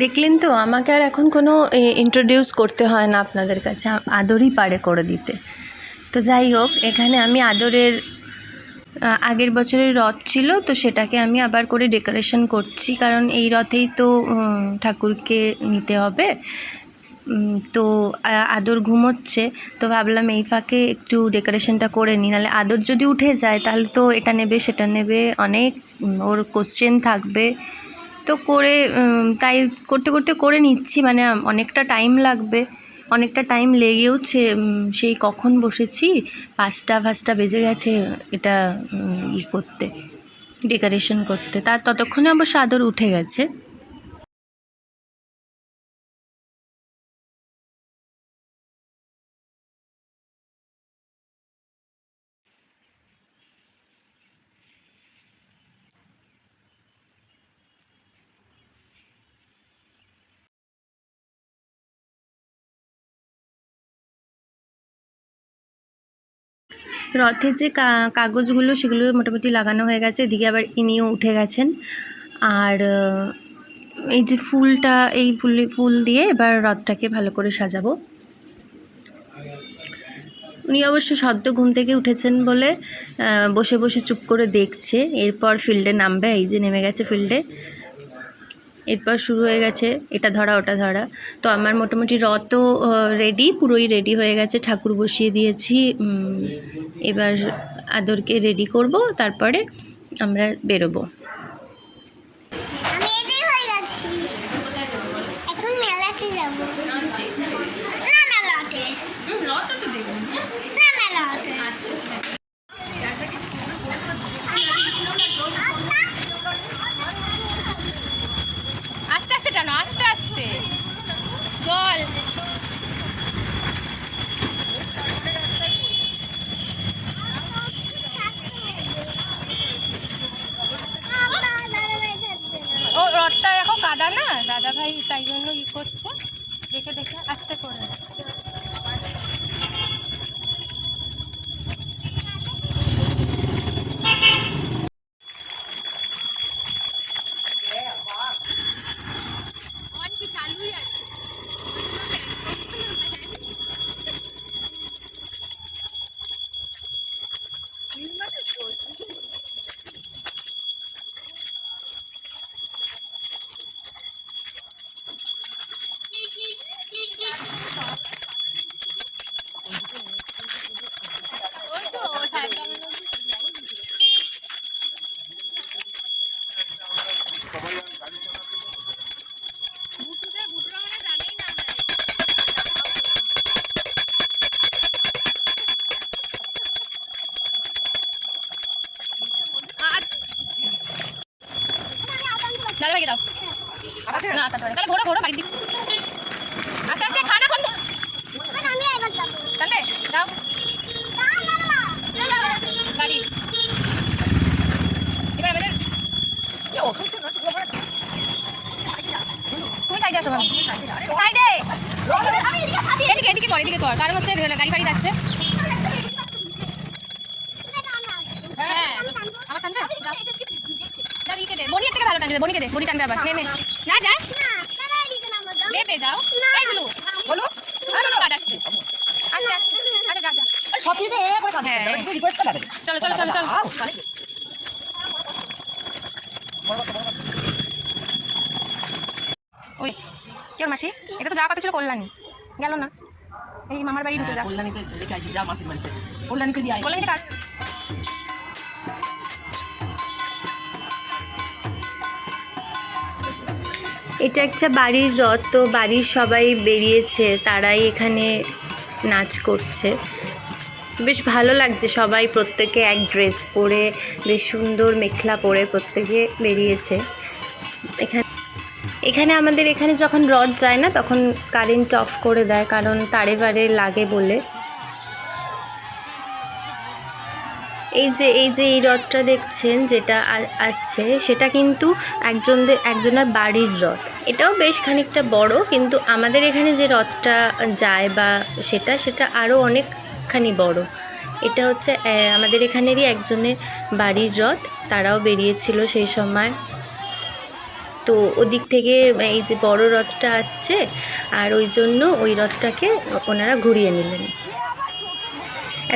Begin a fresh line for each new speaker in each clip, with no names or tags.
দেখলেন তো, আমাকে আর এখন কোনো ইন্ট্রোডিউস করতে হয় না আপনাদের কাছে, আদরই পারে করে দিতে। তো যাই হোক, এখানে আমি আদরের আগের বছরের রথ ছিল, তো সেটাকে আমি আবার করে ডেকোরেশন করছি, কারণ এই রথেই তো ঠাকুরকে নিতে হবে। তো আদর ঘুমোচ্ছে, তো ভাবলাম এই ফাঁকে একটু ডেকোরেশনটা করে নিই, নাহলে আদর যদি উঠে যায় তাহলে তো এটা নেবে সেটা নেবে, অনেক ওর কোশ্চেন থাকবে। তো করে তাই করতে করতে করে নিচ্ছি, মানে অনেকটা টাইম লাগবে, অনেকটা টাইম লেগেওছে। সেই কখন বসেছি, 5টা বেজে গেছে এটা করতে, ডেকোরেশন করতে। তার ততক্ষণে অবশ্য আদর উঠে গেছে। রথের যে কাগজগুলো সেগুলো মোটামুটি লাগানো হয়ে গেছে, এদিকে আবার ইনিও উঠে গেছেন। আর এই যে ফুলটা, এই ফুল দিয়ে এবার রথটাকে ভালো করে সাজাবো। উনি অবশ্য সদ্য ঘুম থেকে উঠেছেন বলে বসে বসে চুপ করে দেখছে। এরপর ফিল্ডে নামবে, এই যে নেমে গেছে ফিল্ডে। এরপর শুরু হয়ে গেছে এটা ধরা ওটা ধরা। তো আমার মোটামুটি রথও রেডি, পুরোই রেডি হয়ে গেছে, ঠাকুর বসিয়ে দিয়েছি। এবার আদরকে রেডি করব, তারপরে আমরা বেরোবো। আস্তে আস্তে টানো, আস্তে আস্তে জল। ও রথটা এখন কাদা না, দাদা ভাই তাই জন্য করছে, দেখে দেখে আস্তে করে। দাদা ভাইকে দাও না, তাহলে ঘোরো ঘোরো বাড়ির দিকে, আস্তে আস্তে খানা কোন তাহলে দাও গাড়ি। এবার আমাদের তুমি সাইডে আসো, সাইডে এদিকে এদিকে কর, এদিকে কর, কারণ হচ্ছে গাড়ি ফাড়ি যাচ্ছে। হ্যাঁ আমার টানবে, দাদিকে দে, বনির থেকে ভালো টানবে, বনিকে দে, বনি টানবে আবার। নে নে না যা দেবে, যাও এইগুলো বলো, তুমি তো বাজাচ্ছে আস্তে আস্তে। আচ্ছা যা যা সব দিতে একবার কাজ, হ্যাঁ রিকোয়েস্ট করা দেবে। চলো চলো চলো চলো। ওই কেউ মাসি, এটা তো যাওয়ার কথা ছিল কল্যাণী, গেল না, এই মামার বাড়ি ঢুকে যা। কল্যাণীতে দেখে আসি, যা মাসির বাড়িতে, কল্যাণীতে দিয়ে আসি, কল্যাণীতে কাট। এটা একটা বাড়ির রথ, তো বাড়ির সবাই বেরিয়েছে, তারাই এখানে নাচ করছে। বেশ ভালো লাগছে, সবাই প্রত্যেকে এক ড্রেস পরে, বেশ সুন্দর মেখলা পরে প্রত্যেকে বেরিয়েছে। এখানে আমাদের এখানে যখন রথ যায় না তখন কারেন্ট অফ করে দেয়, কারণ তারে বারে লাগে বলে। এই যে এই রথটা দেখছেন যেটা আসছে, সেটা কিন্তু একজনের বাড়ির রথ। এটাও বেশ খানিকটা বড়, কিন্তু আমাদের এখানে যে রথটা যায় বা সেটা আরও অনেকখানি বড়। এটা হচ্ছে আমাদের এখানেরই একজনের বাড়ির রথ, তারাও বেরিয়েছিল সেই সময়। তো ওদিক থেকে এই যে বড় রথটা আসছে, আর ওই জন্য ওই রথটাকে ওনারা ঘুরিয়ে নিলেন।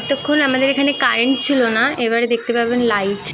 এতক্ষণ আমাদের এখানে কারেন্ট ছিল না, এবারে দেখতে পাবেন লাইট।